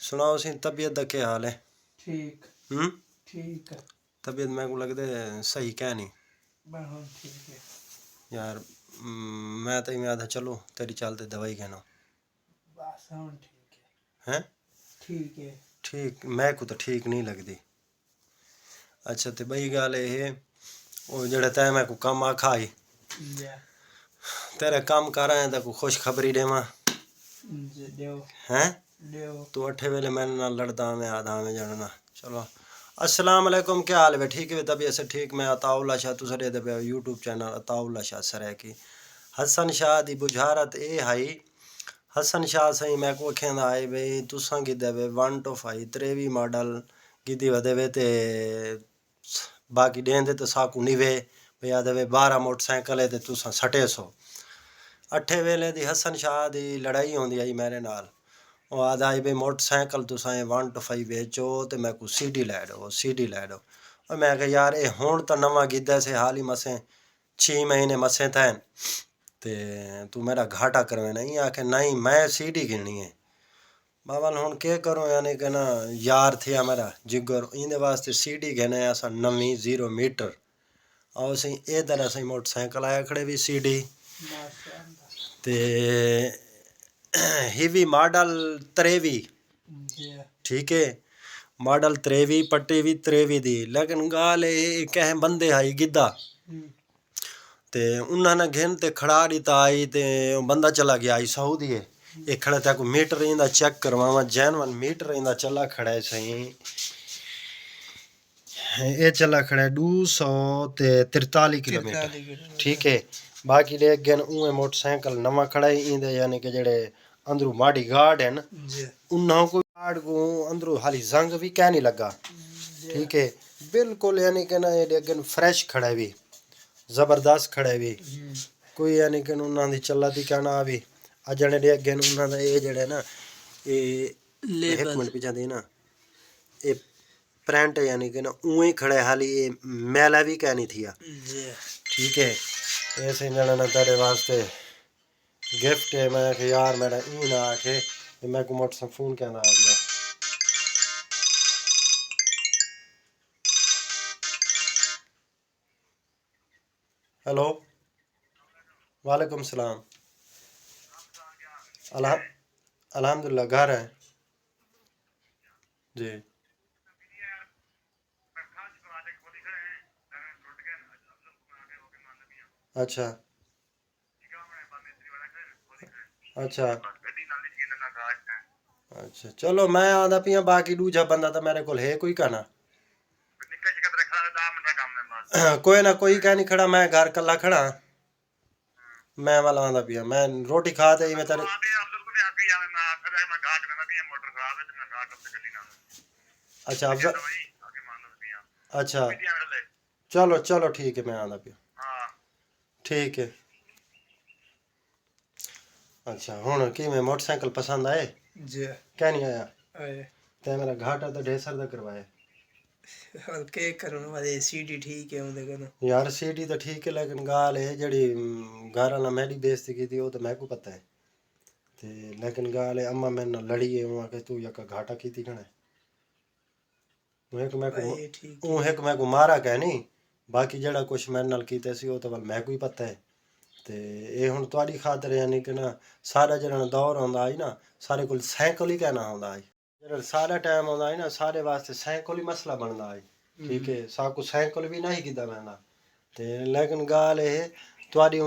सुनाओ सी तबीयत दा क्या हाल है? ठीक ठीक है। तबीयत मेरे को लगता है सही क्या नहीं बहुत ठीक है यार। मैं तो मैं आधा चलो तेरी चलते दवाई कहना बस हम ठीक है। ठीक है। ठीक मैं को तो ठीक नहीं लगती। अच्छा तो बई गल ये वो जड़े तै मैं को कम आखा आई या तेरे काम कर आए तो को खुश खबरी देवा देओ हैं। देओ तू अठे वेले मेरे नाल लड़दा में आधा में जानना। चलो अस्सलाम वालेकुम, क्या हाल है? ठीक है तबीयत से ठीक। मैं अताउल्ला शाह तुसरे दे YouTube channel Ataullah Shah sir की हसन शाह दी बुझारत ए हाई। हसन शाह सही मैं को खेंदा है भाई तुसा की देवे 1 to 5 त्रेवी मॉडल गिदी वदेवे ते बाकी देंदे तो साकू निवे भाई आ देवे 12 मोटरसाइकिल है ते तुसा 600 अठे वेले दी हसन शाह दी लड़ाई होंदी आई मेरे नाल। वो आदा आई भाई मोटरसाइकिल तुसा 1 to 5 बेचो तो मैं को सीडी लै दो सीडी लै दो। और मैं कहा यार ये हुण तो नवा गिद्दा से हाल ही मसें 6 महीने मसें थैन ते तू मेरा घाटा करवेना। ये आखे नहीं मैं सीडी गिननी है बाबा हुण के करो यानी कि ना यार थे मेरा जिगर इंदे वास्ते सीडी घेने असा नवी 0 मीटर और सही इधर असें मोटरसाइकिल आया खड़े भी सीडी माशाअल्लाह ते हिवी मॉडल 23 जी ठीक है। मॉडल 23 पट्टी भी 23 दी लेकिन गाल कह बंदे आई गिद्दा ते उन्होंने घेन ते खड़ा दिता आई ते बंदा चला गया आई सऊदी है ये खड़ा था को मीटर इंदा चेक करवावा जैनवन मीटर इंदा चला खड़ा है सही ये चला खड़ा है 243 किलोमीटर ठीक है। बाकी ले गेन उए मोटरसाइकिल नवा खड़ा है इंदे यानी कि जेड़े अंदरू माड़ी गार्ड है ना उन्हों को गार्ड को अंदरू हाली जंग भी क्या नहीं लगा ठीक है। बिल्कुल यानी कि ना ये गेन फ्रेश खड़ा है भी जबरदस्त खड़े भी कोई यानी कि उन्होंने दी चला दी कहना आ भी अजने दे अगे उन्होंने ये जड़े ना ये एक मिनट पीछे दी ना ये प्रिंट यानी कि ना उए खड़े हाली ये मैला भी कहनी थी ठीक है। ऐसे जने ना तेरे वास्ते गिफ्ट है मैं कि यार मेरा ई ना आके मैं को मोटर से फोन कहना आ गया। हेलो वालेकुम सलाम अल्हम्दुलिल्लाह घर है जी। अच्छा अच्छा अच्छा चलो मैं आदा पिया बाकी दूजा बंदा तो मेरे को है कोई कहना कोई ना कोई कह नहीं खड़ा मैं घर कला खड़ा मैं वाला आदा पिया मैं रोटी खा दे मैं तेरे अच्छा अफजल अच्छा चलो चलो ठीक है मैं आदा पिया ठीक है। अच्छा हुन कि मैं मोटरसाइकिल पसंद आए जी क्या नहीं आया आए ते मेरा घाटा तो ढेसर दा करवाए और के करो वाले सीडी ठीक है उनदे कनो यार सीडी तो ठीक है लेकिन गाल है जड़ी घर वाला मेरी बेइज्जती की थी वो तो मैं को पता है ते लेकिन गाल है अम्मा मेरे नाल लड़ी है वहां के तू यका घाटा की थी खणे एक मैं को मारा कह नहीं बाकी जड़ा कुछ मेरे नाल कीते सी वो तो मैं को ही पता है ते ये हुण तुहाडी खातर यानी कि ना सारा जड़ा दौर आंदा आई ना सारे कोल साइकिल ही कहना आंदा आई जड़ा सारा टाइम आंदा आई ना सारे वास्ते साइकिल ही मसला बनदा आई ठीक है। साकू साइकिल भी नहीं कीता मैंने ते लेकिन गाल है तुहाडी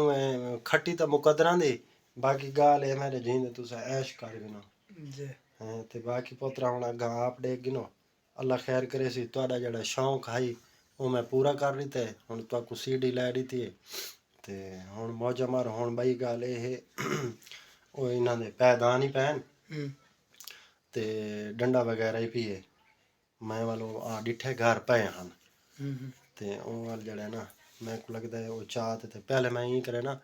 खट्टी तो मुकदरां दी बाकी गाल है मेरे जींद तुसा ऐश कर गिनो जी हैं ते बाकी पुत्रा हुण अग्गा आप देख गिनो अल्लाह खैर करे सी तुहाडा जड़ा शौक है वो मैं पूरा कर दिता है हुण तुहाकू सीडी लै दी है ते हुण मौजा मार हुण बई गल ये वो इन्हां दे पैदान ही पैन ते डंडा वगैरह ही पिए मैं वालों आ डिठे घर पे हन ते वो वाल जड़े ना मैं को लगता है वो चाह ते पहले मैं यही करे ना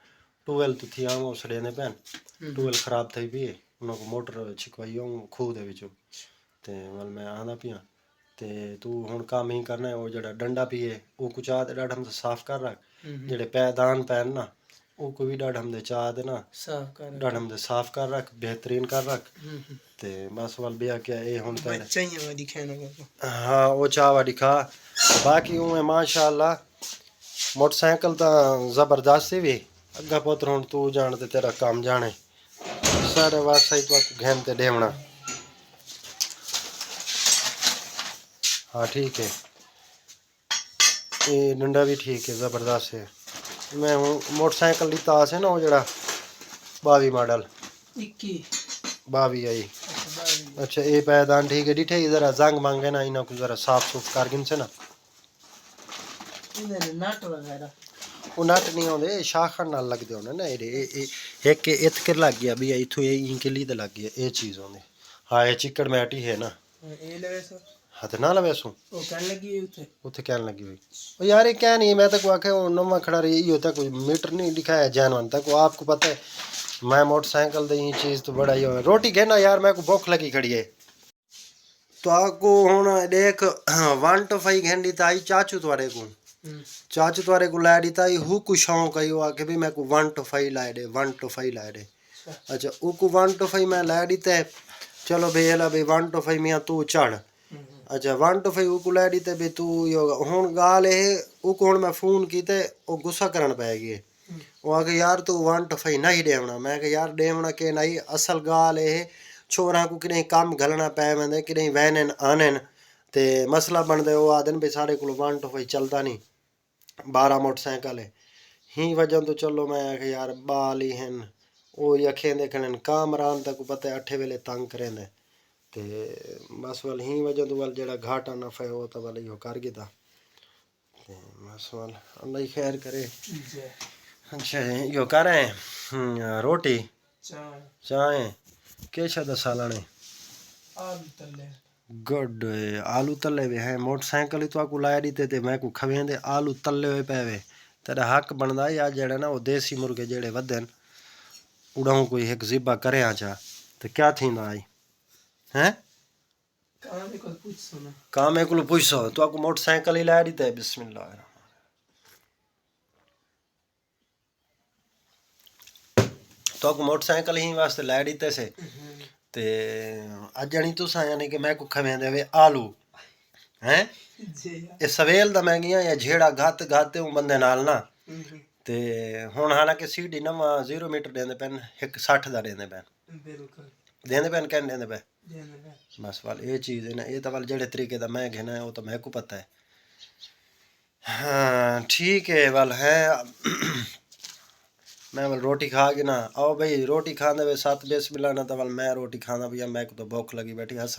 टूवेल तो थी आऊँ सड़े ने पैन टूवेल खराब थी पिए उन्होंने मोटर छिकवाई आऊँ खूह दे विचों ते वाल मैं आंदा पिया ते तू हुण काम ही करना है वो जड़ा डंडा पिए वो कुछ चाह ते डाढ़ा साफ कर रख जड़े पैदान पैन ना को भी डाढ़ हमदे चाह दे ना साफ कर डाढ़ हमदे साफ कर रख बेहतरीन कर रख हम्म ते बस वाल बिया क्या ये हुन ते चाहिए वाली खाना को हाँ वो चाह वाली खा बाकी उमें माशाअल्लाह मोटरसाइकिल तो जबरदस्त भी अग्गा पुत्र हुन तू जान ते तेरा काम जाने सारे वास्ते ही तो घेन ते देवना हाँ ठीक है ये डंडा भी ठीक है जबरदस्त है मैं मोटरसाइकिल लीता आसे ना वो जड़ा 22 मॉडल 22 आई अच्छा ये पैदान ठीक है डिठे जरा जंग मांगे ना इना को जरा साफ सुफ कर गिन से ना नट वगैरह वो नट नहीं होंदे शाखा नाल लगदे होने ना ये एक इत कर लग गया भी इथों ये इनके लिए तो लग गया ये चीज होंदे हाँ ये चिकड़ मैटी है ना ये ले सो हाथ ना लवे सू वो कहने लगी उथे उथे कहने लगी हुई ओ यार ये क्या नहीं मैं तो आखे वो नवा खड़ा रही ये होता कोई मीटर नहीं दिखाया जानवन तक वो आपको पता है मैं मोटरसाइकिल दे ये चीज तो बड़ा ही हो रोटी कहना यार मैं को भूख लगी खड़ी है तो आपको हुन देख 1 to 5 घंटी ताई चाचू तुम्हारे को चाचू तुम्हारे को ला दी ताई हु को शौक है आके भी मैं को 1 to 5 लाए दे 1 to 5 लाए दे अच्छा उ को 1 to 5 मैं ला दी ते चलो भैया भाई 1 to 5 मियां तू चढ़ अच्छा 1 to 5 को ला दी ते भी तू हुन गाल है उ को हुन मैं फोन कीते ओ गुस्सा करन पैगी वो आके यार तू 1 to 5 नहीं देवना मैं के यार देवना के नहीं असल गाल है छोरा को कि काम घलना पै वेंदे कि वहन आने ते मसला बनदे वो आदन भी सारे को 1 to 5 चलता नहीं 12 मोटरसाइकिल है ही वजह तो चलो मैं आखे यार बाल ही हैं वो अखें देखने कामरान तक पता है 8 वेले तंग करेंदे ते बस वाल ही वजह तो वाल जेड़ा घाटा नफा है वो तो वाल यो कर गिता ते बस वाल अल्लाह खैर करे अच्छा यो करें रोटी चाय के छदा सालाने आलू तले गुड आलू तले वे हैं मोटरसाइकिल तो आपको लाया दी ते मैं को खवेंदे आलू तले हुए पैवे तेरा हक बनदा या जेड़ा ना वो देसी मुर्गे जेड़े वदन उड़ाऊ कोई एक जिबा करे आचा तो क्या थींदा आई हैं काम है को पूछो तो आपको मोटरसाइकिल ही लाया दी ते बिस्मिल्लाह तो आपको मोटरसाइकिल ही वास्ते लाया दी से ते अज जानी तुसा यानी कि मैं को खवेंदे वे आलू हैं ये सवेल दा मैं गया या झेड़ा घात घाते हूं बंदे नाल ना ते हुन हालांकि सीडी नवा 0 मीटर देंदे पैन 160 दा देंदे पैन बिल्कुल देंदे पैन कहन देंदे पे बस वाल ये चीज है ना ये तो वाल जेड़े तरीके दा मैं घेना है वो तो मैं को पता है हाँ ठीक है वाल है मैं वाल रोटी खा के ना आओ भाई रोटी खाने वे साथ बिस्मिल्लाह ना तो वाल मैं रोटी खाना भैया मैं को तो भूख लगी बैठी हस